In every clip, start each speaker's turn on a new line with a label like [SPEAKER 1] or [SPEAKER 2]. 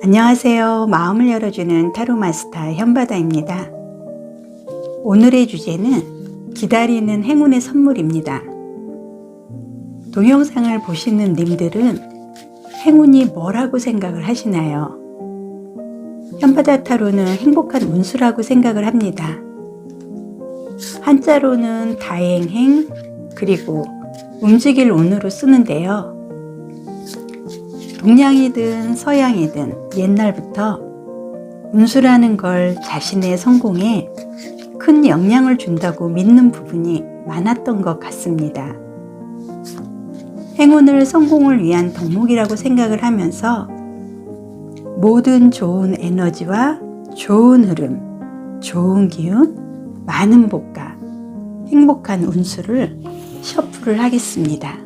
[SPEAKER 1] 안녕하세요. 마음을 열어주는 타로 마스터 현바다입니다. 오늘의 주제는 기다리는 행운의 선물입니다. 동영상을 보시는 님들은 행운이 뭐라고 생각을 하시나요? 현바다 타로는 행복한 운수라고 생각을 합니다. 한자로는 다행행 그리고 움직일 운으로 쓰는데요. 동양이든 서양이든 옛날부터 운수라는 걸 자신의 성공에 큰 영향을 준다고 믿는 부분이 많았던 것 같습니다. 행운을 성공을 위한 덕목이라고 생각을 하면서 모든 좋은 에너지와 좋은 흐름, 좋은 기운, 많은 복과 행복한 운수를 셔플을 하겠습니다.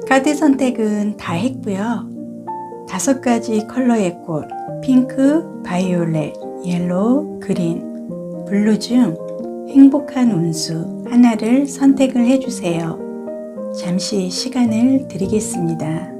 [SPEAKER 1] 카드 선택은 다 했고요. 5가지 컬러의 꽃, 핑크, 바이올렛, 옐로우, 그린, 블루 중 행복한 운수 하나를 선택을 해주세요. 잠시 시간을 드리겠습니다.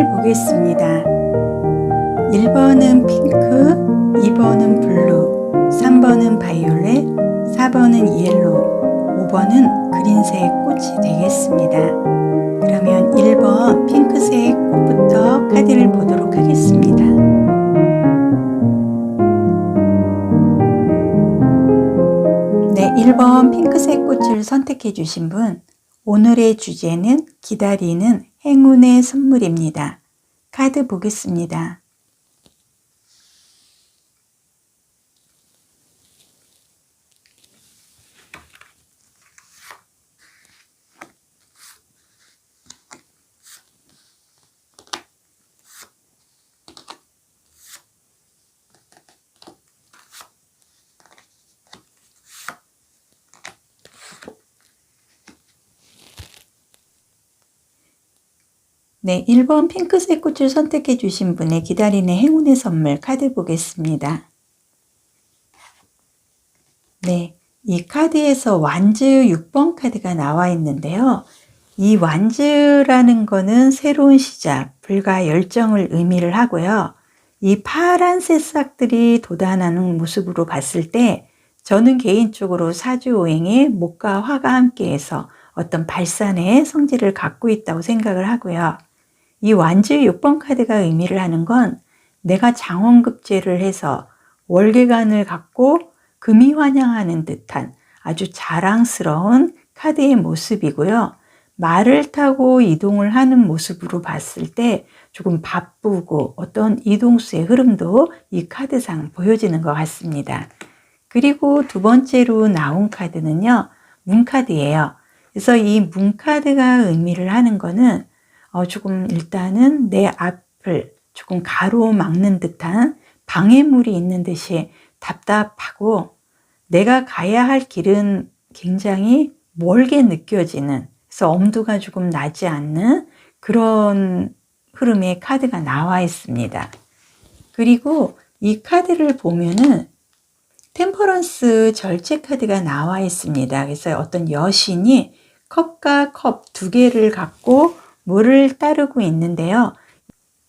[SPEAKER 1] 카드를 보겠습니다. 1번은 핑크, 2번은 블루, 3번은 바이올렛, 4번은 옐로우, 5번은 그린색 꽃이 되겠습니다. 그러면 1번 핑크색 꽃부터 카드를 보도록 하겠습니다. 네, 1번 핑크색 꽃을 선택해 주신 분, 오늘의 주제는 기다리는 행운의 선물입니다. 카드 보겠습니다. 네, 1번 핑크색 꽃을 선택해 주신 분의 기다리는 행운의 선물 카드 보겠습니다. 네, 이 카드에서 완즈 6번 카드가 나와 있는데요. 이 완즈라는 거는 새로운 시작, 불과 열정을 의미를 하고요. 이 파란 새싹들이 돋아나는 모습으로 봤을 때 저는 개인적으로 사주오행에 목과 화가 함께해서 어떤 발산의 성질을 갖고 있다고 생각을 하고요. 이 완즈 6번 카드가 의미를 하는 건 내가 장원급제를 해서 월계관을 갖고 금이 환영하는 듯한 아주 자랑스러운 카드의 모습이고요. 말을 타고 이동을 하는 모습으로 봤을 때 조금 바쁘고 어떤 이동수의 흐름도 이 카드상 보여지는 것 같습니다. 그리고 두 번째로 나온 카드는요, 문카드예요. 그래서 이 문카드가 의미를 하는 거는 조금 일단은 내 앞을 조금 가로막는 듯한 방해물이 있는 듯이 답답하고 내가 가야 할 길은 굉장히 멀게 느껴지는, 그래서 엄두가 조금 나지 않는 그런 흐름의 카드가 나와 있습니다. 그리고 이 카드를 보면은 템퍼런스 절제 카드가 나와 있습니다. 그래서 어떤 여신이 컵과 컵 두 개를 갖고 물을 따르고 있는데요.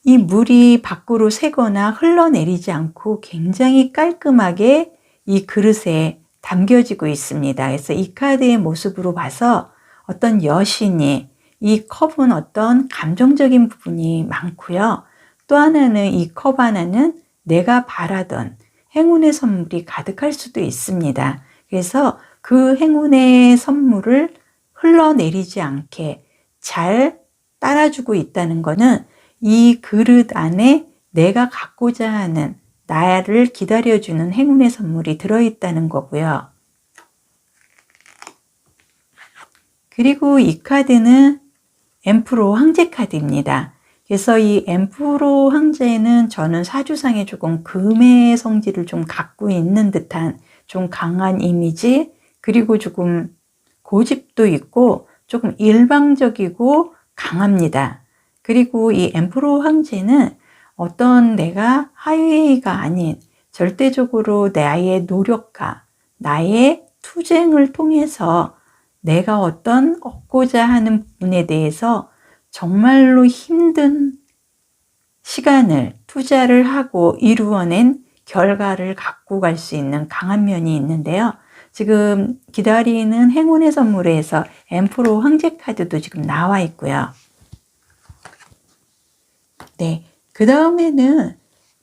[SPEAKER 1] 이 물이 밖으로 새거나 흘러내리지 않고 굉장히 깔끔하게 이 그릇에 담겨지고 있습니다. 그래서 이 카드의 모습으로 봐서 어떤 여신이, 이 컵은 어떤 감정적인 부분이 많고요. 또 하나는 이 컵 하나는 내가 바라던 행운의 선물이 가득할 수도 있습니다. 그래서 그 행운의 선물을 흘러내리지 않게 잘 따라주고 있다는 것은 이 그릇 안에 내가 갖고자 하는 나를 기다려주는 행운의 선물이 들어있다는 거고요. 그리고 이 카드는 엠프로 황제 카드입니다. 그래서 이 엠프로 황제는 저는 사주상에 조금 금의 성질을 좀 갖고 있는 듯한 좀 강한 이미지, 그리고 조금 고집도 있고 조금 일방적이고 강합니다. 그리고 이 엠프로 황제는 어떤 내가 하위가 아닌 절대적으로 나의 노력과 나의 투쟁을 통해서 내가 어떤 얻고자 하는 부분에 대해서 정말로 힘든 시간을 투자를 하고 이루어낸 결과를 갖고 갈 수 있는 강한 면이 있는데요. 지금 기다리는 행운의 선물에서 엠프로 황제 카드도 지금 나와 있고요. 네, 그 다음에는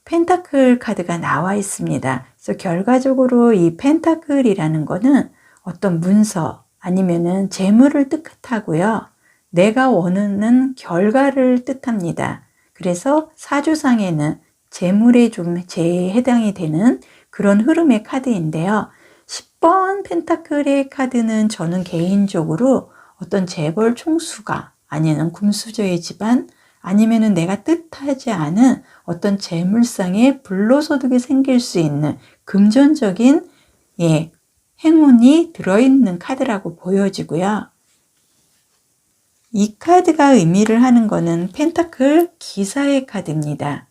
[SPEAKER 1] 펜타클 카드가 나와 있습니다. 그래서 결과적으로 이 펜타클이라는 거는 어떤 문서 아니면은 재물을 뜻하고요. 내가 원하는 결과를 뜻합니다. 그래서 사주상에는 재물에 좀 해당이 되는 그런 흐름의 카드인데요. 10번 펜타클의 카드는 저는 개인적으로 어떤 재벌 총수가 아니면 금수저의 집안 아니면은 내가 뜻하지 않은 어떤 재물상의 불로소득이 생길 수 있는 금전적인 행운이 들어있는 카드라고 보여지고요. 이 카드가 의미를 하는 거는 펜타클 기사의 카드입니다.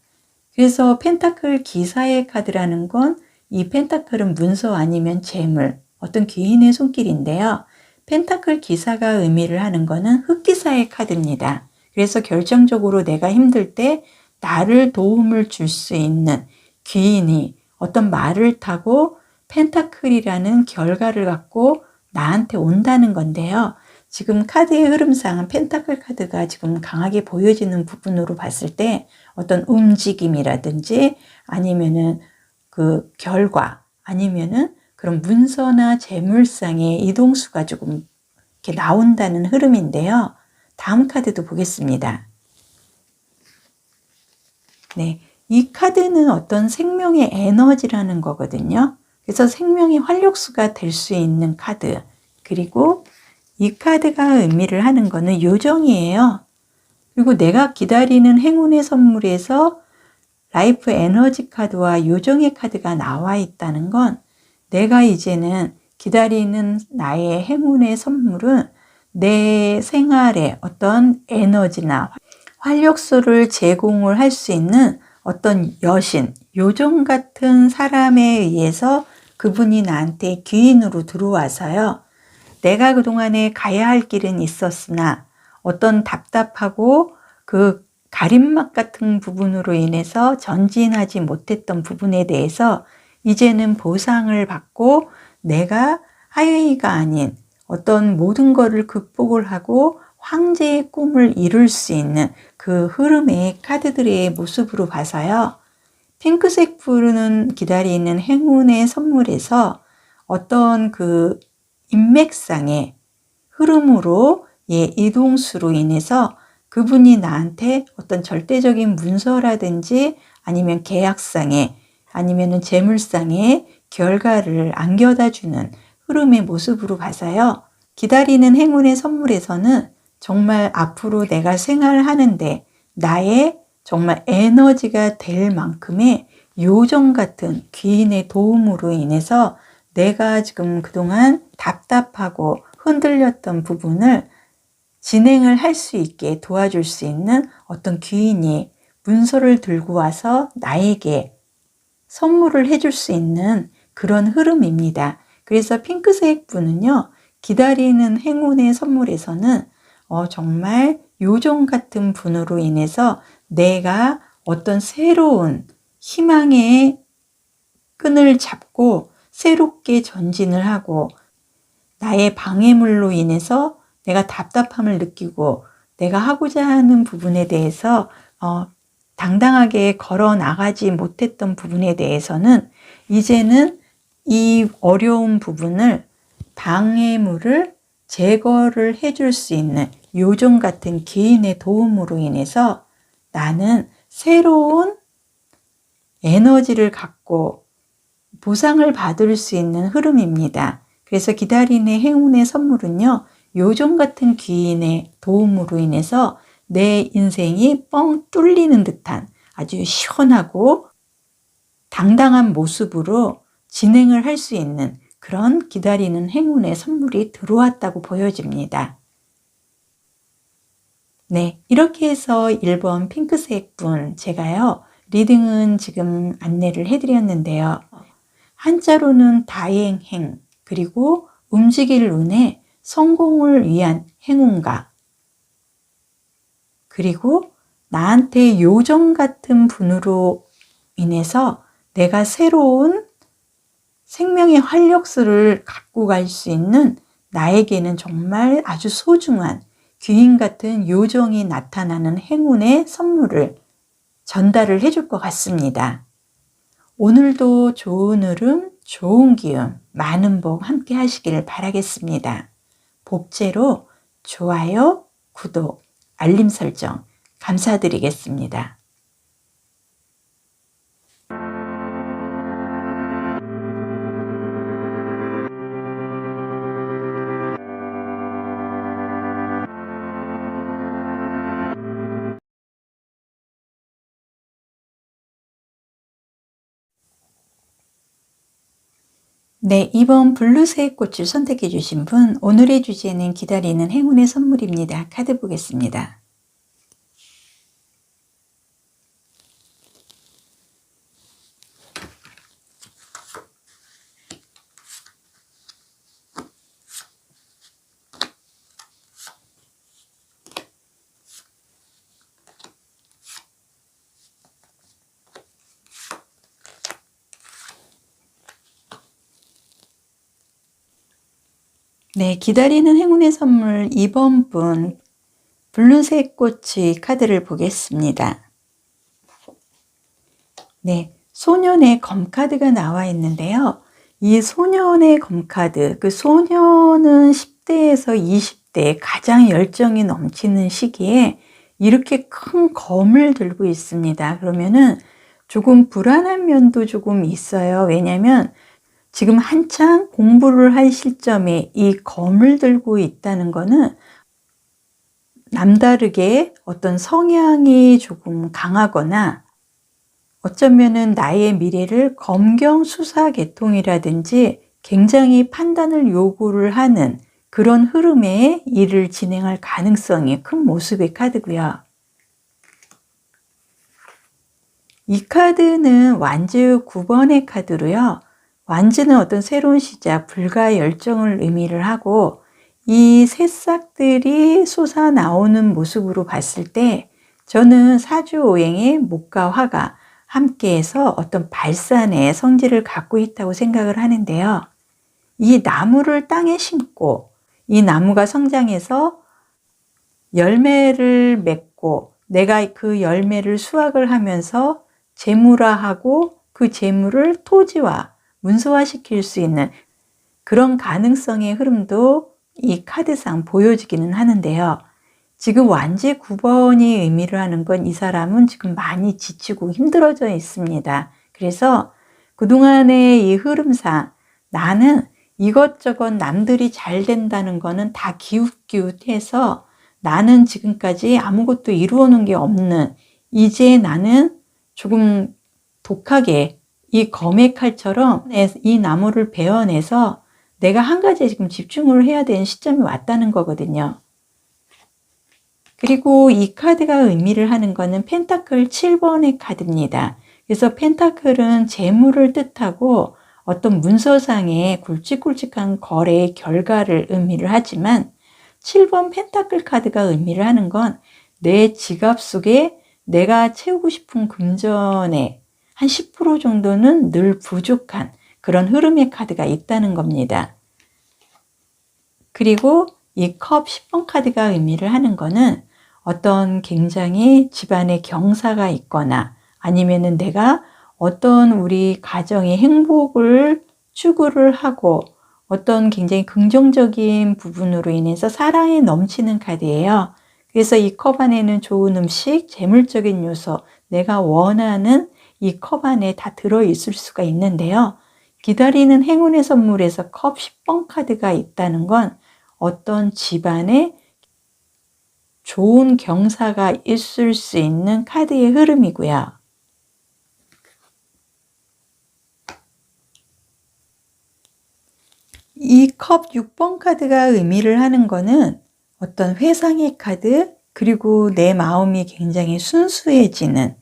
[SPEAKER 1] 그래서 펜타클 기사의 카드라는 건 이 펜타클은 문서 아니면 재물, 어떤 귀인의 손길인데요. 펜타클 기사가 의미를 하는 거는 흑기사의 카드입니다. 그래서 결정적으로 내가 힘들 때 나를 도움을 줄 수 있는 귀인이 어떤 말을 타고 펜타클이라는 결과를 갖고 나한테 온다는 건데요. 지금 카드의 흐름상은 펜타클 카드가 지금 강하게 보여지는 부분으로 봤을 때 어떤 움직임이라든지 아니면은 그 결과 아니면은 그런 문서나 재물상의 이동수가 조금 이렇게 나온다는 흐름인데요. 다음 카드도 보겠습니다. 네, 이 카드는 어떤 생명의 에너지라는 거거든요. 그래서 생명의 활력수가 될 수 있는 카드. 그리고 이 카드가 의미를 하는 거는 요정이에요. 그리고 내가 기다리는 행운의 선물에서 라이프 에너지 카드와 요정의 카드가 나와 있다는 건 내가 이제는 기다리는 나의 행운의 선물은 내 생활에 어떤 에너지나 활력소를 제공을 할 수 있는 어떤 여신, 요정 같은 사람에 의해서 그분이 나한테 귀인으로 들어와서요. 내가 그동안에 가야 할 길은 있었으나 어떤 답답하고 그 가림막 같은 부분으로 인해서 전진하지 못했던 부분에 대해서 이제는 보상을 받고 내가 하이웨이가 아닌 어떤 모든 것을 극복을 하고 황제의 꿈을 이룰 수 있는 그 흐름의 카드들의 모습으로 봐서요. 핑크색 불은 기다리는 행운의 선물에서 어떤 그 인맥상의 흐름으로 이동수로 인해서 그분이 나한테 어떤 절대적인 문서라든지 아니면 계약상의 아니면은 재물상의 결과를 안겨다 주는 흐름의 모습으로 봐서요. 기다리는 행운의 선물에서는 정말 앞으로 내가 생활하는데 나의 정말 에너지가 될 만큼의 요정 같은 귀인의 도움으로 인해서 내가 지금 그동안 답답하고 흔들렸던 부분을 진행을 할 수 있게 도와줄 수 있는 어떤 귀인이 문서를 들고 와서 나에게 선물을 해줄 수 있는 그런 흐름입니다. 그래서 핑크색 분은요, 기다리는 행운의 선물에서는 정말 요정 같은 분으로 인해서 내가 어떤 새로운 희망의 끈을 잡고 새롭게 전진을 하고 나의 방해물로 인해서 내가 답답함을 느끼고 내가 하고자 하는 부분에 대해서 당당하게 걸어 나가지 못했던 부분에 대해서는 이제는 이 어려운 부분을 방해물을 제거를 해줄 수 있는 요정 같은 개인의 도움으로 인해서 나는 새로운 에너지를 갖고 보상을 받을 수 있는 흐름입니다. 그래서 기다리는 행운의 선물은요, 요정 같은 귀인의 도움으로 인해서 내 인생이 뻥 뚫리는 듯한 아주 시원하고 당당한 모습으로 진행을 할 수 있는 그런 기다리는 행운의 선물이 들어왔다고 보여집니다. 네, 이렇게 해서 1번 핑크색 분 제가요, 리딩은 지금 안내를 해드렸는데요. 한자로는 다행행, 그리고 움직일 운에 성공을 위한 행운가, 그리고 나한테 요정 같은 분으로 인해서 내가 새로운 생명의 활력소를 갖고 갈 수 있는 나에게는 정말 아주 소중한 귀인 같은 요정이 나타나는 행운의 선물을 전달을 해줄 것 같습니다. 오늘도 좋은 흐름, 좋은 기운, 많은 복 함께 하시길 바라겠습니다. 복제로 좋아요, 구독, 알림 설정 감사드리겠습니다. 네, 2번 블루색 꽃을 선택해 주신 분, 오늘의 주제는 기다리는 행운의 선물입니다. 카드 보겠습니다. 네, 기다리는 행운의 선물 2번 분 블루색 꽃의 카드를 보겠습니다. 네, 소년의 검 카드가 나와 있는데요. 이 소년의 검 카드, 그 소년은 10대에서 20대 가장 열정이 넘치는 시기에 이렇게 큰 검을 들고 있습니다. 그러면은 조금 불안한 면도 조금 있어요. 왜냐하면 지금 한창 공부를 할 시점에 이 검을 들고 있다는 거는 남다르게 어떤 성향이 조금 강하거나 어쩌면은 나의 미래를 검경수사계통이라든지 굉장히 판단을 요구를 하는 그런 흐름의 일을 진행할 가능성이 큰 모습의 카드고요. 이 카드는 완즈 9번의 카드로요. 완즈는 어떤 새로운 시작, 불가의 열정을 의미를 하고 이 새싹들이 솟아나오는 모습으로 봤을 때 저는 사주오행의 목과 화가 함께해서 어떤 발산의 성질을 갖고 있다고 생각을 하는데요. 이 나무를 땅에 심고 이 나무가 성장해서 열매를 맺고 내가 그 열매를 수확을 하면서 재물화하고 그 재물을 토지화, 문서화시킬 수 있는 그런 가능성의 흐름도 이 카드상 보여지기는 하는데요. 지금 완지 9번이 의미를 하는 건 이 사람은 지금 많이 지치고 힘들어져 있습니다. 그래서 그동안의 이 흐름상 나는 이것저것 남들이 잘 된다는 거는 다 기웃기웃해서 나는 지금까지 아무것도 이루어 놓은 게 없는, 이제 나는 조금 독하게 이 검의 칼처럼 이 나무를 베어내서 내가 한 가지에 지금 집중을 해야 되는 시점이 왔다는 거거든요. 그리고 이 카드가 의미를 하는 거는 펜타클 7번의 카드입니다. 그래서 펜타클은 재물을 뜻하고 어떤 문서상의 굵직굵직한 거래의 결과를 의미를 하지만 7번 펜타클 카드가 의미를 하는 건 내 지갑 속에 내가 채우고 싶은 금전의 한 10% 정도는 늘 부족한 그런 흐름의 카드가 있다는 겁니다. 그리고 이 컵 10번 카드가 의미를 하는 거는 어떤 굉장히 집안에 경사가 있거나 아니면은 내가 어떤 우리 가정의 행복을 추구를 하고 어떤 굉장히 긍정적인 부분으로 인해서 사랑이 넘치는 카드예요. 그래서 이 컵 안에는 좋은 음식, 재물적인 요소, 내가 원하는 이 컵 안에 다 들어있을 수가 있는데요. 기다리는 행운의 선물에서 컵 10번 카드가 있다는 건 어떤 집안에 좋은 경사가 있을 수 있는 카드의 흐름이고요. 이 컵 6번 카드가 의미를 하는 거는 어떤 회상의 카드, 그리고 내 마음이 굉장히 순수해지는,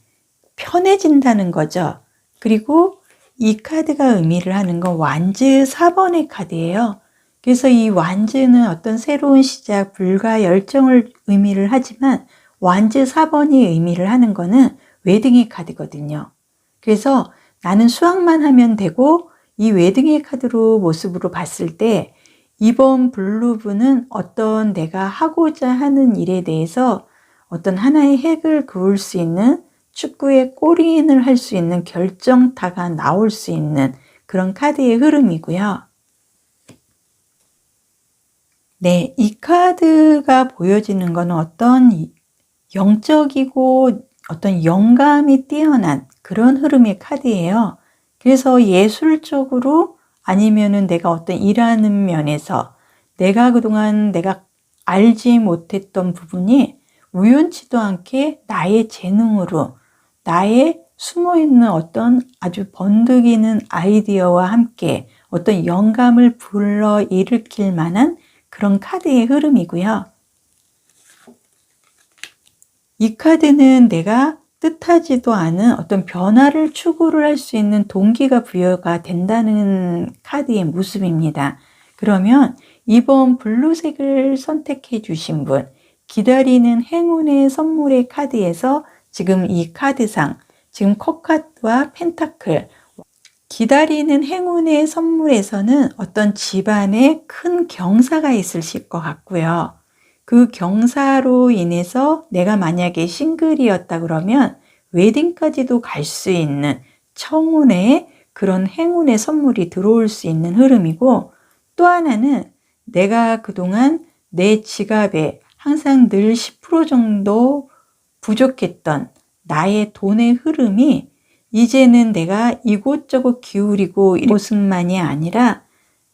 [SPEAKER 1] 편해진다는 거죠. 그리고 이 카드가 의미를 하는 건 완즈 4번의 카드예요. 그래서 이 완즈는 어떤 새로운 시작, 불과 열정을 의미를 하지만 완즈 4번이 의미를 하는 거는 웨딩의 카드거든요. 그래서 나는 수학만 하면 되고 이 웨딩의 카드로 모습으로 봤을 때 이번 블루분은 어떤 내가 하고자 하는 일에 대해서 어떤 하나의 핵을 그을 수 있는, 축구의 골인을 할 수 있는 결정타가 나올 수 있는 그런 카드의 흐름이고요. 네, 이 카드가 보여지는 것은 어떤 영적이고 어떤 영감이 뛰어난 그런 흐름의 카드예요. 그래서 예술적으로 아니면은 내가 어떤 일하는 면에서 내가 그동안 내가 알지 못했던 부분이 우연치도 않게 나의 재능으로 나의 숨어있는 어떤 아주 번득이는 아이디어와 함께 어떤 영감을 불러일으킬 만한 그런 카드의 흐름이고요. 이 카드는 내가 뜻하지도 않은 어떤 변화를 추구를 할 수 있는 동기가 부여가 된다는 카드의 모습입니다. 그러면 이번 블루색을 선택해 주신 분, 기다리는 행운의 선물의 카드에서 지금 이 카드상, 지금 컵카드와 펜타클, 기다리는 행운의 선물에서는 어떤 집안에 큰 경사가 있을 것 같고요. 그 경사로 인해서 내가 만약에 싱글이었다 그러면 웨딩까지도 갈 수 있는 청운의 그런 행운의 선물이 들어올 수 있는 흐름이고, 또 하나는 내가 그동안 내 지갑에 항상 늘 10% 정도 부족했던 나의 돈의 흐름이 이제는 내가 이곳저곳 기울이고 모습만이 아니라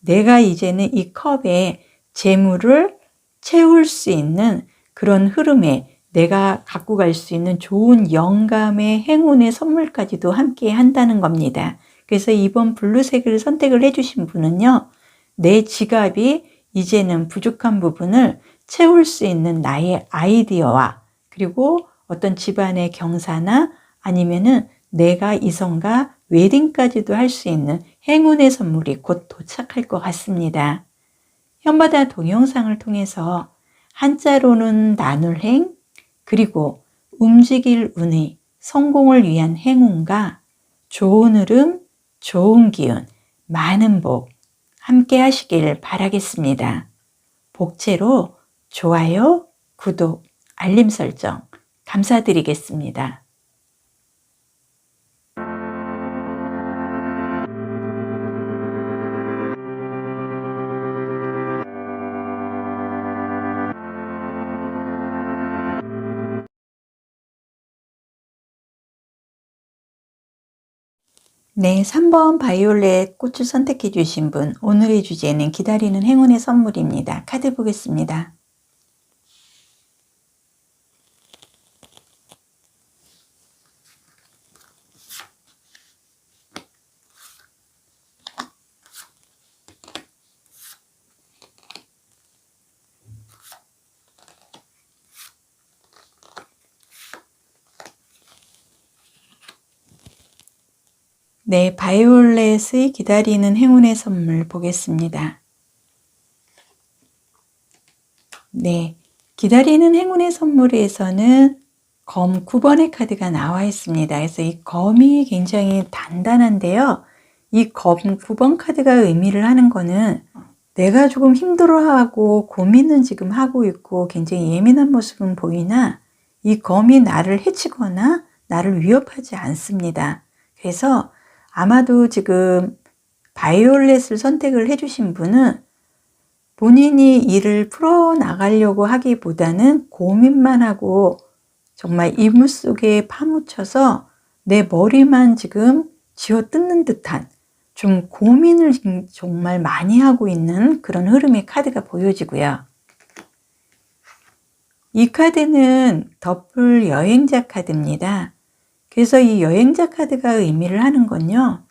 [SPEAKER 1] 내가 이제는 이 컵에 재물을 채울 수 있는 그런 흐름에 내가 갖고 갈 수 있는 좋은 영감의 행운의 선물까지도 함께 한다는 겁니다. 그래서 이번 블루색을 선택을 해주신 분은요, 내 지갑이 이제는 부족한 부분을 채울 수 있는 나의 아이디어와, 그리고 어떤 집안의 경사나 아니면은 내가 이성과 웨딩까지도 할 수 있는 행운의 선물이 곧 도착할 것 같습니다. 현바다 동영상을 통해서 한자로는 나눌 행, 그리고 움직일 운의 성공을 위한 행운과 좋은 흐름, 좋은 기운, 많은 복 함께 하시길 바라겠습니다. 복채로 좋아요, 구독, 알림 설정 감사드리겠습니다. 네, 3번 바이올렛 꽃을 선택해 주신 분, 오늘의 주제는 기다리는 행운의 선물입니다. 카드 보겠습니다. 네, 바이올렛의 기다리는 행운의 선물 보겠습니다. 네, 기다리는 행운의 선물에서는 검 9번의 카드가 나와 있습니다. 그래서 이 검이 굉장히 단단한데요. 이 검 9번 카드가 의미를 하는 거는 내가 조금 힘들어하고 고민은 지금 하고 있고 굉장히 예민한 모습은 보이나 이 검이 나를 해치거나 나를 위협하지 않습니다. 그래서 아마도 지금 바이올렛을 선택을 해주신 분은 본인이 일을 풀어나가려고 하기보다는 고민만 하고 정말 이물 속에 파묻혀서 내 머리만 지금 쥐어뜯는 듯한 좀 고민을 정말 많이 하고 있는 그런 흐름의 카드가 보여지고요. 이 카드는 더블 여행자 카드입니다. 그래서 이 여행자 카드가 의미를 하는 건요,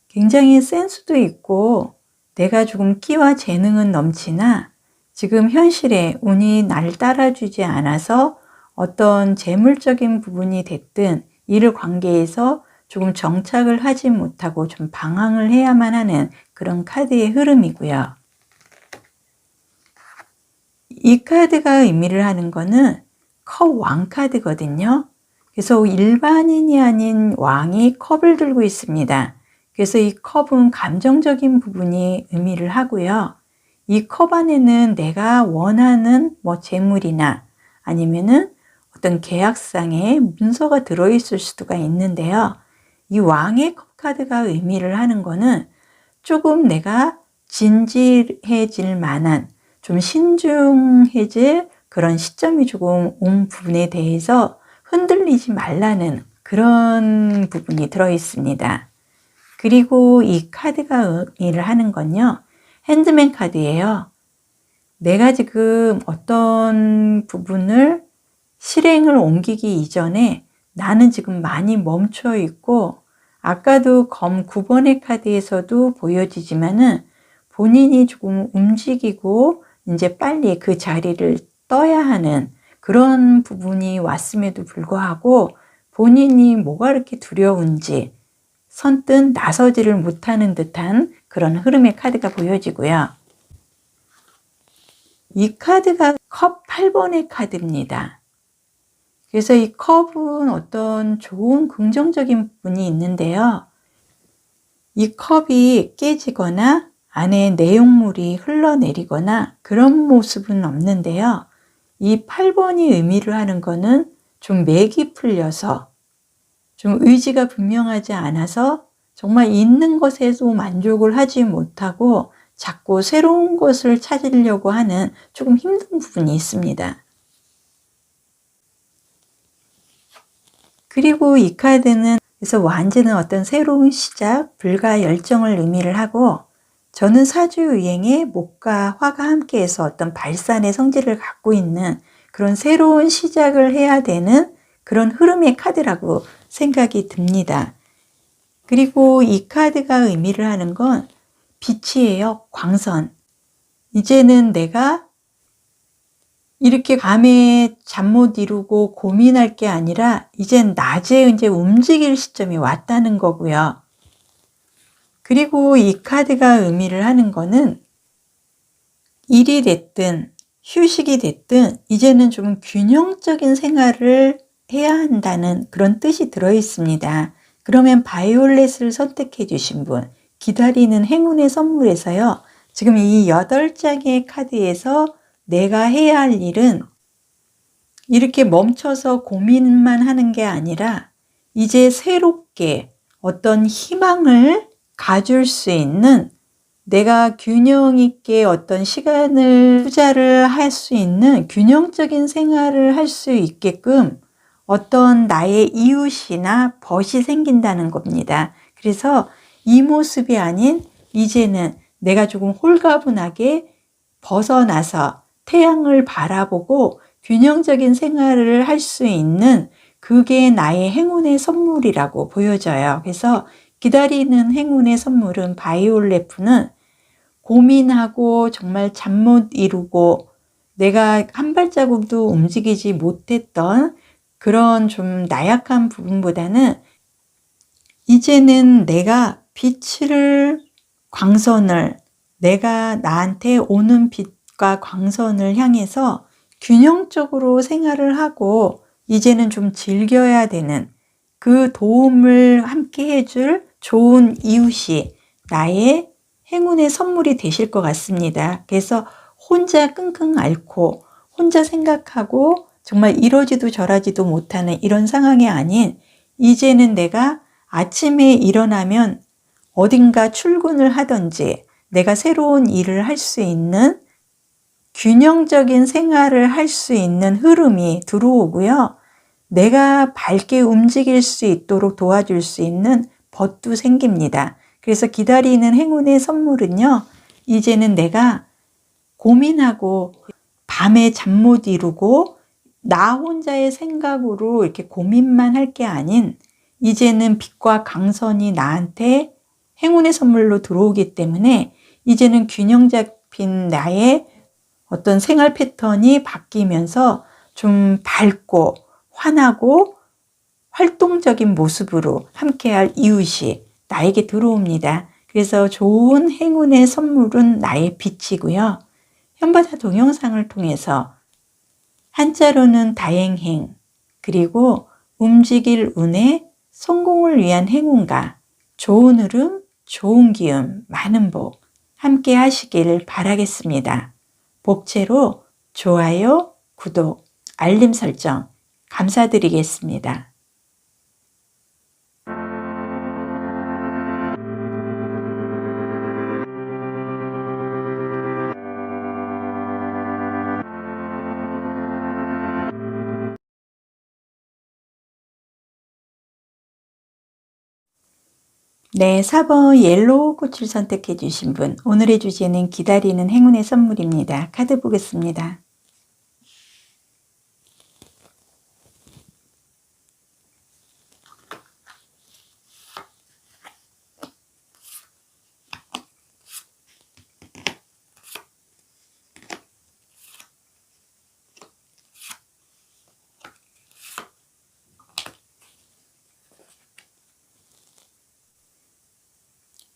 [SPEAKER 1] 굉장히 센스도 있고 내가 조금 끼와 재능은 넘치나 지금 현실에 운이 나를 따라주지 않아서 어떤 재물적인 부분이 됐든 이를 관계에서 조금 정착을 하지 못하고 좀 방황을 해야만 하는 그런 카드의 흐름이고요. 이 카드가 의미를 하는 거는 컵 왕 카드거든요. 그래서 일반인이 아닌 왕이 컵을 들고 있습니다. 그래서 이 컵은 감정적인 부분이 의미를 하고요. 이 컵 안에는 내가 원하는 재물이나 아니면은 어떤 계약상의 문서가 들어있을 수가 있는데요. 이 왕의 컵 카드가 의미를 하는 거는 조금 내가 진지해질 만한, 좀 신중해질 그런 시점이 조금 온 부분에 대해서 흔들리지 말라는 그런 부분이 들어 있습니다. 그리고 이 카드가 의미를 하는 건요, 핸드맨 카드예요. 내가 지금 어떤 부분을 실행을 옮기기 이전에 나는 지금 많이 멈춰 있고, 아까도 검 9번의 카드에서도 보여지지만은 본인이 조금 움직이고 이제 빨리 그 자리를 떠야 하는 그런 부분이 왔음에도 불구하고 본인이 뭐가 이렇게 두려운지 선뜻 나서지를 못하는 듯한 그런 흐름의 카드가 보여지고요. 이 카드가 컵 8번의 카드입니다. 그래서 이 컵은 어떤 좋은 긍정적인 부분이 있는데요. 이 컵이 깨지거나 안에 내용물이 흘러내리거나 그런 모습은 없는데요. 이 8번이 의미를 하는 거는 좀 맥이 풀려서 좀 의지가 분명하지 않아서 정말 있는 것에도 만족을 하지 못하고 자꾸 새로운 것을 찾으려고 하는 조금 힘든 부분이 있습니다. 그리고 이 카드는 그래서 완즈는 어떤 새로운 시작, 불과 열정을 의미를 하고 저는 사주유행에 목과 화가 함께해서 어떤 발산의 성질을 갖고 있는 그런 새로운 시작을 해야 되는 그런 흐름의 카드라고 생각이 듭니다. 그리고 이 카드가 의미를 하는 건 빛이에요. 광선. 이제는 내가 이렇게 밤에 잠 못 이루고 고민할 게 아니라 이젠 낮에 이제 움직일 시점이 왔다는 거고요. 그리고 이 카드가 의미를 하는 거는 일이 됐든 휴식이 됐든 이제는 좀 균형적인 생활을 해야 한다는 그런 뜻이 들어 있습니다. 그러면 바이올렛을 선택해 주신 분, 기다리는 행운의 선물에서요. 지금 이 8장의 카드에서 내가 해야 할 일은 이렇게 멈춰서 고민만 하는 게 아니라 이제 새롭게 어떤 희망을 가질 수 있는 내가 균형 있게 어떤 시간을 투자를 할 수 있는 균형적인 생활을 할 수 있게끔 어떤 나의 이웃이나 벗이 생긴다는 겁니다. 그래서 이 모습이 아닌 이제는 내가 조금 홀가분하게 벗어나서 태양을 바라보고 균형적인 생활을 할 수 있는 그게 나의 행운의 선물이라고 보여져요. 그래서 기다리는 행운의 선물은 바이올렛은 고민하고 정말 잠 못 이루고 내가 한 발자국도 움직이지 못했던 그런 좀 나약한 부분보다는 이제는 내가 빛을 광선을 내가 나한테 오는 빛과 광선을 향해서 균형적으로 생활을 하고 이제는 좀 즐겨야 되는 그 도움을 함께 해줄 좋은 이웃이 나의 행운의 선물이 되실 것 같습니다. 그래서 혼자 끙끙 앓고 혼자 생각하고 정말 이러지도 저러지도 못하는 이런 상황이 아닌 이제는 내가 아침에 일어나면 어딘가 출근을 하든지 내가 새로운 일을 할 수 있는 균형적인 생활을 할 수 있는 흐름이 들어오고요. 내가 밝게 움직일 수 있도록 도와줄 수 있는 벗도 생깁니다. 그래서 기다리는 행운의 선물은요. 이제는 내가 고민하고 밤에 잠 못 이루고 나 혼자의 생각으로 이렇게 고민만 할 게 아닌 이제는 빛과 강선이 나한테 행운의 선물로 들어오기 때문에 이제는 균형 잡힌 나의 어떤 생활 패턴이 바뀌면서 좀 밝고 환하고 활동적인 모습으로 함께할 이웃이 나에게 들어옵니다. 그래서 좋은 행운의 선물은 나의 빛이고요. 현바다 동영상을 통해서 한자로는 다행행, 그리고 움직일 운에 성공을 위한 행운과 좋은 흐름, 좋은 기운, 많은 복 함께 하시길 바라겠습니다. 복채로 좋아요, 구독, 알림 설정 감사드리겠습니다. 네, 4번 옐로우 꽃을 선택해 주신 분, 오늘의 주제는 기다리는 행운의 선물입니다. 카드 보겠습니다.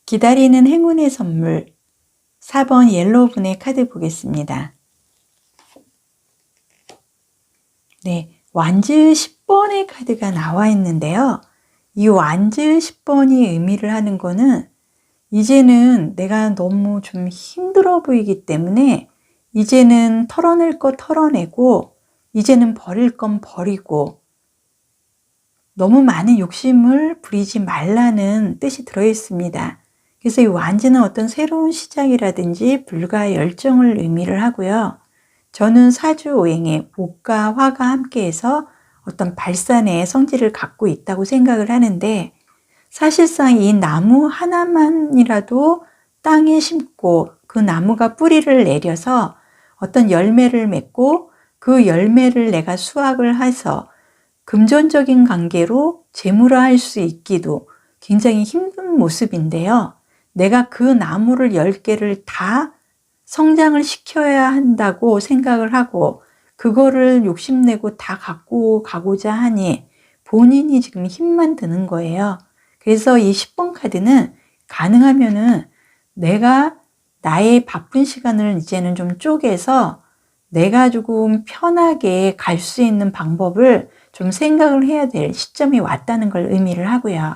[SPEAKER 1] 기다리는 행운의 선물 4번 옐로우 분의 카드 보겠습니다. 네, 완즈 10번의 카드가 나와 있는데요. 이 완즈 10번이 의미를 하는 거는 이제는 내가 너무 좀 힘들어 보이기 때문에 이제는 털어낼 거 털어내고 이제는 버릴 건 버리고 너무 많은 욕심을 부리지 말라는 뜻이 들어 있습니다. 그래서 이 완지는 어떤 새로운 시작이라든지 불과 열정을 의미를 하고요. 저는 사주오행에 목과 화가 함께해서 어떤 발산의 성질을 갖고 있다고 생각을 하는데, 사실상 이 나무 하나만이라도 땅에 심고 그 나무가 뿌리를 내려서 어떤 열매를 맺고 그 열매를 내가 수확을 해서 금전적인 관계로 재물화할 수 있기도 굉장히 힘든 모습인데요. 내가 그 나무를 10개를 다 성장을 시켜야 한다고 생각을 하고 그거를 욕심내고 다 갖고 가고자 하니 본인이 지금 힘만 드는 거예요. 그래서 이 10번 카드는 가능하면은 내가 나의 바쁜 시간을 이제는 좀 쪼개서 내가 조금 편하게 갈 수 있는 방법을 좀 생각을 해야 될 시점이 왔다는 걸 의미를 하고요.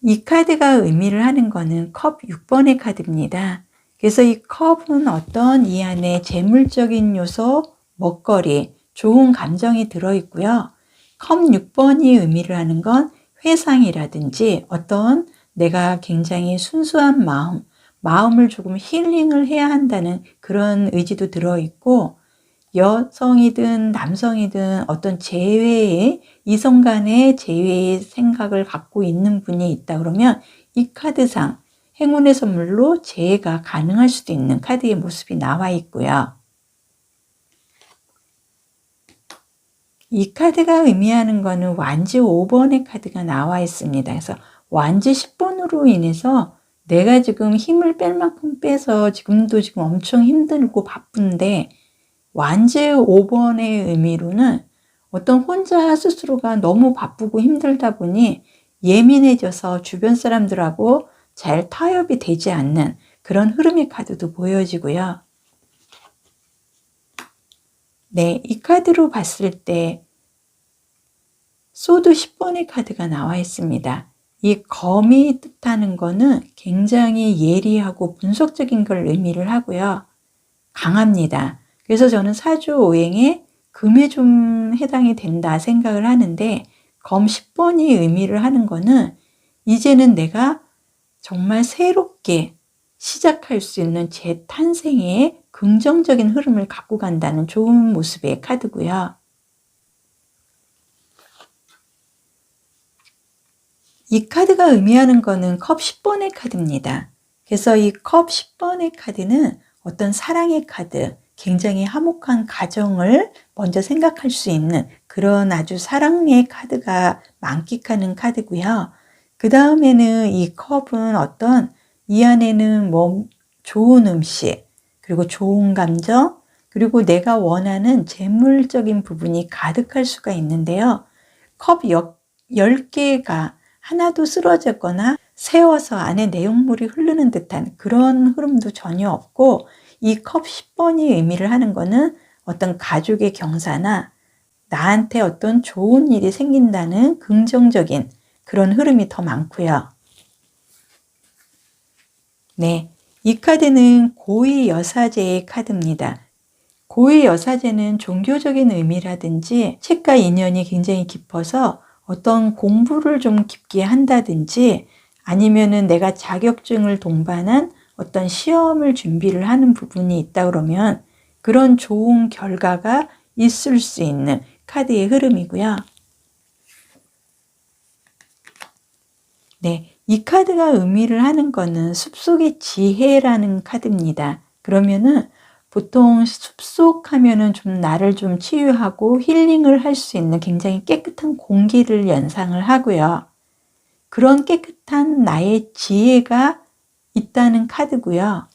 [SPEAKER 1] 이 카드가 의미를 하는 거는 컵 6번의 카드입니다. 그래서 이 컵은 어떤 이 안에 재물적인 요소, 먹거리, 좋은 감정이 들어있고요. 컵 6번이 의미를 하는 건 회상이라든지 어떤 내가 굉장히 순수한 마음을 조금 힐링을 해야 한다는 그런 의지도 들어있고, 여성이든 남성이든 어떤 재회의 이성 간의 재회의 생각을 갖고 있는 분이 있다 그러면 이 카드상 행운의 선물로 재회가 가능할 수도 있는 카드의 모습이 나와 있고요. 이 카드가 의미하는 거는 완지 5번의 카드가 나와 있습니다. 그래서 완지 10번으로 인해서 내가 지금 힘을 뺄 만큼 빼서 지금 엄청 힘들고 바쁜데, 완지 5번의 의미로는 어떤 혼자 스스로가 너무 바쁘고 힘들다 보니 예민해져서 주변 사람들하고 잘 타협이 되지 않는 그런 흐름의 카드도 보여지고요. 네, 이 카드로 봤을 때 소드 10번의 카드가 나와 있습니다. 이 검이 뜻하는 거는 굉장히 예리하고 분석적인 걸 의미를 하고요. 강합니다. 그래서 저는 사주오행에 금에 좀 해당이 된다 생각을 하는데, 검 10번이 의미를 하는 거는 이제는 내가 정말 새롭게 시작할 수 있는 재탄생의 긍정적인 흐름을 갖고 간다는 좋은 모습의 카드고요. 이 카드가 의미하는 거는 컵 10번의 카드입니다. 그래서 이 컵 10번의 카드는 어떤 사랑의 카드, 굉장히 화목한 가정을 먼저 생각할 수 있는 그런 아주 사랑의 카드가 만끽하는 카드고요. 그 다음에는 이 컵은 어떤 이 안에는 뭐 좋은 음식, 그리고 좋은 감정, 그리고 내가 원하는 재물적인 부분이 가득할 수가 있는데요. 컵 10개가 하나도 쓰러졌거나 세워서 안에 내용물이 흐르는 듯한 그런 흐름도 전혀 없고, 이 컵 10번이 의미를 하는 거는 어떤 가족의 경사나 나한테 어떤 좋은 일이 생긴다는 긍정적인 그런 흐름이 더 많고요. 네, 이 카드는 고위 여사제의 카드입니다. 고위 여사제는 종교적인 의미라든지 책과 인연이 굉장히 깊어서 어떤 공부를 좀 깊게 한다든지 아니면은 내가 자격증을 동반한 어떤 시험을 준비를 하는 부분이 있다 그러면 그런 좋은 결과가 있을 수 있는 카드의 흐름이고요. 네, 이 카드가 의미를 하는 거는 숲속의 지혜라는 카드입니다. 그러면은 보통 숲속하면은 좀 나를 좀 치유하고 힐링을 할 수 있는 굉장히 깨끗한 공기를 연상을 하고요. 그런 깨끗한 나의 지혜가 있다는 카드고요.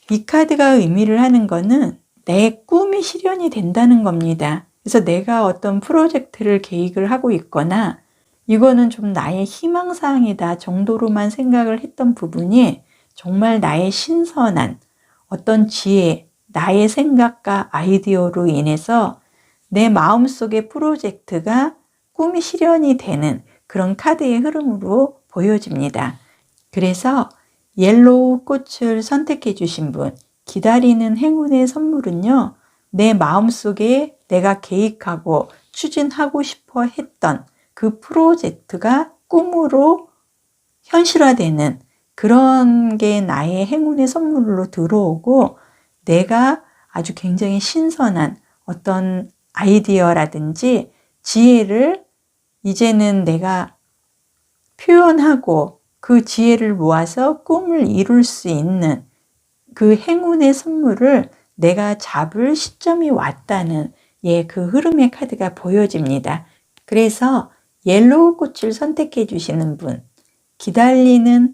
[SPEAKER 1] 이 카드가 의미를 하는 거는 내 꿈이 실현이 된다는 겁니다. 그래서 내가 어떤 프로젝트를 계획을 하고 있거나 이거는 좀 나의 희망사항이다 정도로만 생각을 했던 부분이 정말 나의 신선한 어떤 지혜, 나의 생각과 아이디어로 인해서 내 마음속의 프로젝트가 꿈이 실현이 되는 그런 카드의 흐름으로 보여집니다. 그래서 옐로우 꽃을 선택해 주신 분, 기다리는 행운의 선물은요, 내 마음속에 내가 계획하고 추진하고 싶어 했던 그 프로젝트가 꿈으로 현실화되는 그런 게 나의 행운의 선물로 들어오고, 내가 아주 굉장히 신선한 어떤 아이디어라든지 지혜를 이제는 내가 표현하고 그 지혜를 모아서 꿈을 이룰 수 있는 그 행운의 선물을 내가 잡을 시점이 왔다는 그 흐름의 카드가 보여집니다. 그래서 옐로우 꽃을 선택해 주시는 분, 기다리는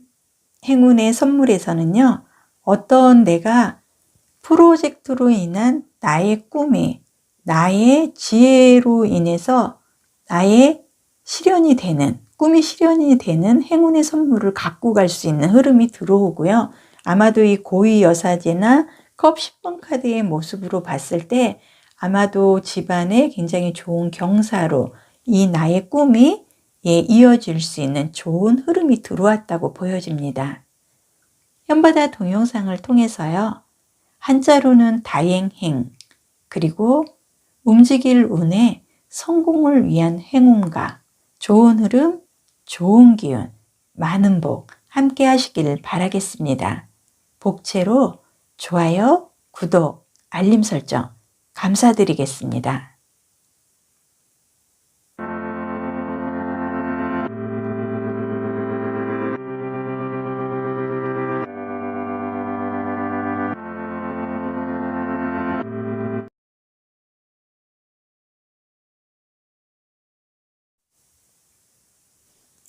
[SPEAKER 1] 행운의 선물에서는요, 어떤 내가 프로젝트로 인한 나의 꿈이 나의 지혜로 인해서 나의 실현이 되는, 꿈이 실현이 되는 행운의 선물을 갖고 갈 수 있는 흐름이 들어오고요. 아마도 이 고위 여사제나 컵 10번 카드의 모습으로 봤을 때 아마도 집안에 굉장히 좋은 경사로 이 나의 꿈이 이어질 수 있는 좋은 흐름이 들어왔다고 보여집니다. 현바다 동영상을 통해서요, 한자로는 다행행, 그리고 움직일 운에 성공을 위한 행운과 좋은 흐름, 좋은 기운, 많은 복 함께 하시길 바라겠습니다. 복채로 좋아요, 구독, 알림 설정 감사드리겠습니다.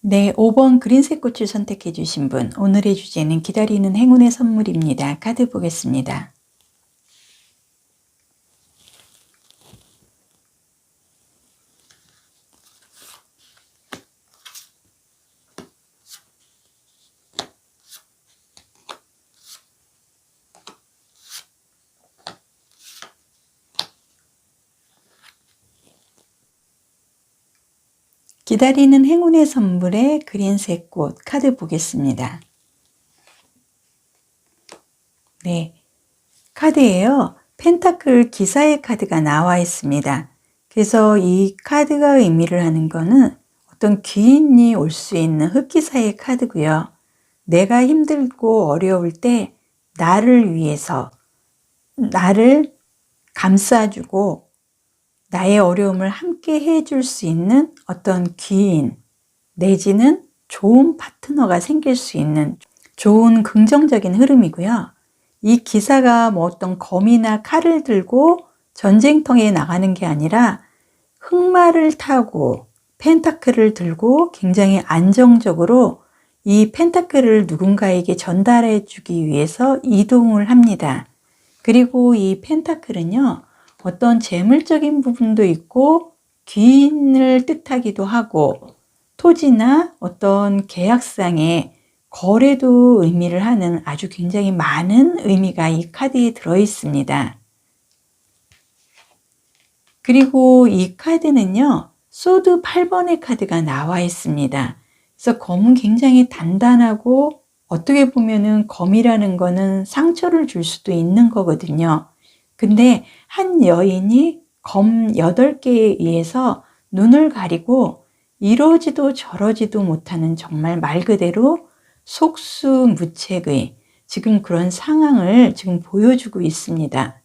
[SPEAKER 1] 네, 5번 그린색 꽃을 선택해 주신 분, 오늘의 주제는 기다리는 행운의 선물입니다. 카드 보겠습니다. 기다리는 행운의 선물의 그린색 꽃 카드 보겠습니다. 네, 카드에요, 펜타클 기사의 카드가 나와 있습니다. 그래서 이 카드가 의미를 하는 거는 어떤 귀인이 올 수 있는 흑기사의 카드고요. 내가 힘들고 어려울 때 나를 위해서 나를 감싸주고 나의 어려움을 함께 해줄 수 있는 어떤 귀인 내지는 좋은 파트너가 생길 수 있는 좋은 긍정적인 흐름이고요. 이 기사가 뭐 어떤 검이나 칼을 들고 전쟁터에 나가는 게 아니라 흑마를 타고 펜타클을 들고 굉장히 안정적으로 이 펜타클을 누군가에게 전달해 주기 위해서 이동을 합니다. 그리고 이 펜타클은요, 어떤 재물적인 부분도 있고 귀인을 뜻하기도 하고 토지나 어떤 계약상의 거래도 의미를 하는 아주 굉장히 많은 의미가 이 카드에 들어 있습니다. 그리고 이 카드는요, 소드 8번의 카드가 나와 있습니다. 그래서 검은 굉장히 단단하고 어떻게 보면은 검이라는 거는 상처를 줄 수도 있는 거거든요. 근데 한 여인이 검 8개에 의해서 눈을 가리고 이러지도 저러지도 못하는 정말 말 그대로 속수무책의 지금 그런 상황을 지금 보여주고 있습니다.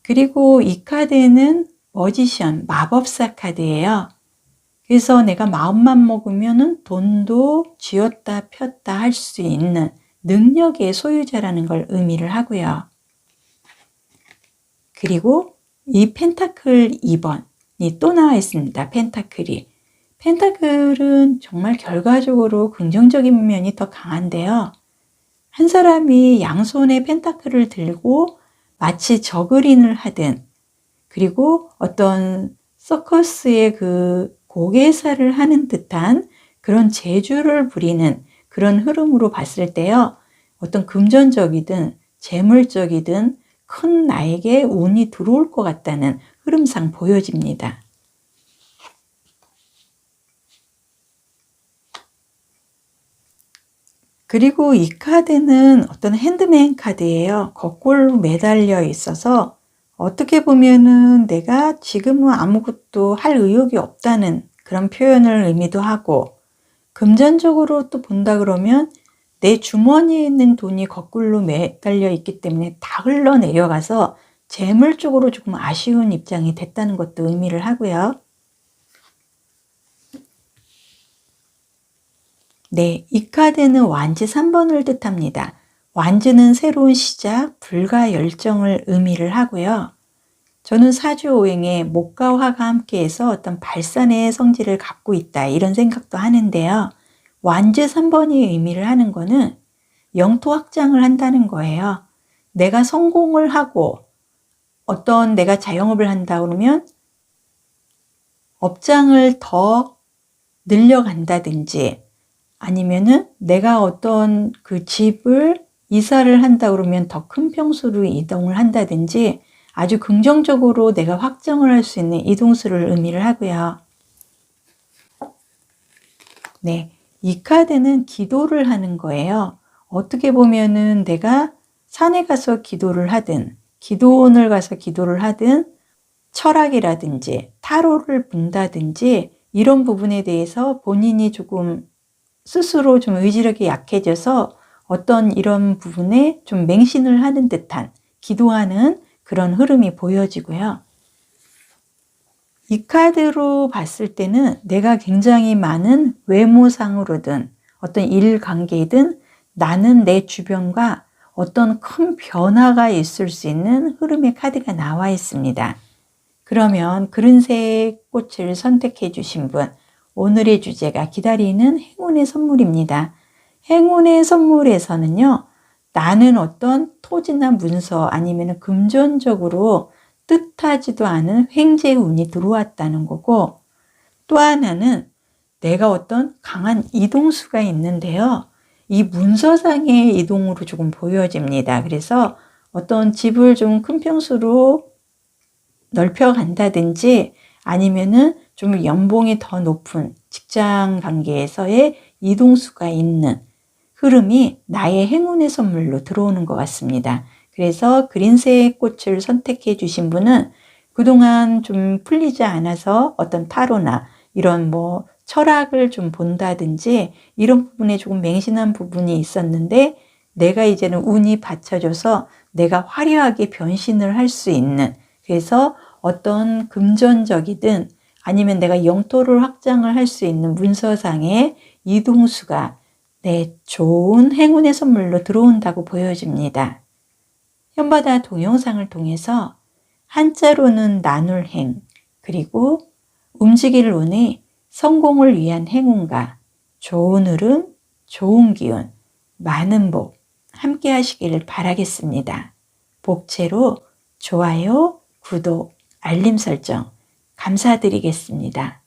[SPEAKER 1] 그리고 이 카드는 머지션, 마법사 카드예요. 그래서 내가 마음만 먹으면 돈도 쥐었다 폈다 할 수 있는 능력의 소유자라는 걸 의미를 하고요. 그리고 이 펜타클 2번이 또 나와 있습니다. 펜타클은 정말 결과적으로 긍정적인 면이 더 강한데요. 한 사람이 양손에 펜타클을 들고 마치 저그린을 하든, 그리고 어떤 서커스의 그 고개사를 하는 듯한 그런 재주를 부리는 그런 흐름으로 봤을 때요, 어떤 금전적이든 재물적이든 큰 나에게 운이 들어올 것 같다는 흐름상 보여집니다. 그리고 이 카드는 어떤 핸드메인 카드예요. 거꾸로 매달려 있어서 어떻게 보면은 내가 지금은 아무것도 할 의욕이 없다는 그런 표현을 의미도 하고, 금전적으로 또 본다 그러면 내 주머니에 있는 돈이 거꾸로 매달려 있기 때문에 다 흘러내려가서 재물 쪽으로 조금 아쉬운 입장이 됐다는 것도 의미를 하고요. 네, 이 카드는 완지 3번을 뜻합니다. 완지는 새로운 시작, 불과 열정을 의미를 하고요. 저는 사주오행에 목과 화가 함께해서 어떤 발산의 성질을 갖고 있다, 이런 생각도 하는데요. 완지 3번이 의미를 하는 거는 영토 확장을 한다는 거예요. 내가 성공을 하고 어떤 내가 자영업을 한다 그러면 업장을 더 늘려간다든지, 아니면은 내가 어떤 그 집을 이사를 한다 그러면 더 큰 평수로 이동을 한다든지, 아주 긍정적으로 내가 확정을 할 수 있는 이동수를 의미를 하고요. 네, 이 카드는 기도를 하는 거예요. 어떻게 보면은 내가 산에 가서 기도를 하든, 기도원을 가서 기도를 하든, 철학이라든지 타로를 본다든지, 이런 부분에 대해서 본인이 조금 스스로 좀 의지력이 약해져서 어떤 이런 부분에 좀 맹신을 하는 듯한, 기도하는 그런 흐름이 보여지고요. 이 카드로 봤을 때는 내가 굉장히 많은 외모상으로든 어떤 일 관계든 나는 내 주변과 어떤 큰 변화가 있을 수 있는 흐름의 카드가 나와 있습니다. 그러면 그른색 꽃을 선택해 주신 분, 오늘의 주제가 기다리는 행운의 선물입니다. 행운의 선물에서는요, 나는 어떤 토지나 문서 아니면 금전적으로 뜻하지도 않은 횡재운이 들어왔다는 거고, 또 하나는 내가 어떤 강한 이동수가 있는데요. 이 문서상의 이동으로 조금 보여집니다. 그래서 어떤 집을 좀 큰 평수로 넓혀 간다든지, 아니면은 좀 연봉이 더 높은 직장 관계에서의 이동수가 있는 흐름이 나의 행운의 선물로 들어오는 것 같습니다. 그래서 그린색 꽃을 선택해 주신 분은 그동안 좀 풀리지 않아서 어떤 타로나 이런 뭐 철학을 좀 본다든지 이런 부분에 조금 맹신한 부분이 있었는데, 내가 이제는 운이 받쳐줘서 내가 화려하게 변신을 할 수 있는, 그래서 어떤 금전적이든 아니면 내가 영토를 확장을 할 수 있는 문서상의 이동수가 네, 좋은 행운의 선물로 들어온다고 보여집니다. 현바다 동영상을 통해서 한자로는 나눌 행, 그리고 움직일 운의 성공을 위한 행운과 좋은 흐름, 좋은 기운, 많은 복 함께 하시길 바라겠습니다. 복채로 좋아요, 구독, 알림 설정 감사드리겠습니다.